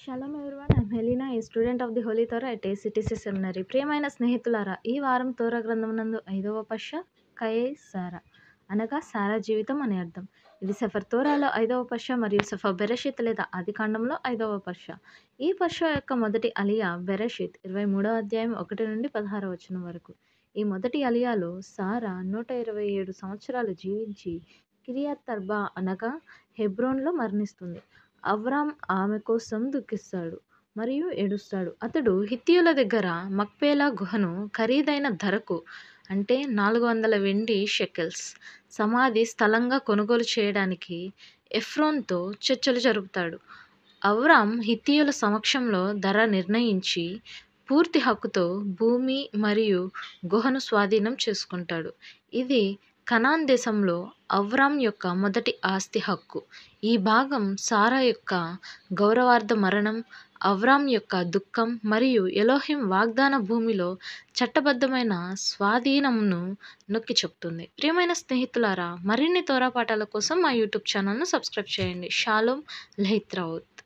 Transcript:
Shalom everyone, I'm Helena, a student of the holy Torah at ACTC seminary. ప్రియమైన స్నేహితులారా, ఈ వారం తోరా గ్రంథం నందు 5వ పర్ష కయే సారా అనగా సారా జీవితం అని అర్థం. ఇది సెఫర్ తోరాలో 5వ పర్ష మరియు సెఫర్ బెరెషిత్ లేదా ఆదికాండంలో 5వ పర్ష. ఈ పర్ష యొక్క మొదటి అలియా బెరెషిత్ 23వ అధ్యాయం 1 నుండి 16వ వచనం వరకు. ఈ మొదటి అలియాలో సారా 127 సంవత్సరాలు జీవించి కిరియత్ అర్బా అనగా హెబ్రోన్లో మరణిస్తుంది. అవ్రామ్ ఆమె కోసం దుఃఖిస్తాడు మరియు ఏడుస్తాడు. అతడు హిత్తీయుల దగ్గర మక్పేలా గుహను ఖరీదైన ధరకు అంటే 400 వెండి షెకెల్స్ సమాధి స్థలంగా కొనుగోలు చేయడానికి ఎఫ్రోన్తో చర్చలు జరుపుతాడు. అవ్రామ్ హిత్తీయుల సమక్షంలో ధర నిర్ణయించి పూర్తి హక్కుతో భూమి మరియు గుహను స్వాధీనం చేసుకుంటాడు. ఇది కనాన్ దేశంలో అవ్రామ్ యొక్క మొదటి ఆస్తి హక్కు. ఈ భాగం సారా యొక్క గౌరవార్థ మరణం, అవ్రామ్ యొక్క దుఃఖం మరియు ఎలోహిం వాగ్దాన భూమిలో చట్టబద్ధమైన స్వాధీనంను నొక్కి చెప్తుంది. ప్రియమైన స్నేహితులారా, మరిన్ని తోరా పాఠాల కోసం మా యూట్యూబ్ ఛానల్ను సబ్స్క్రైబ్ చేయండి. షాలోమ్ లెహిత్రావోత్.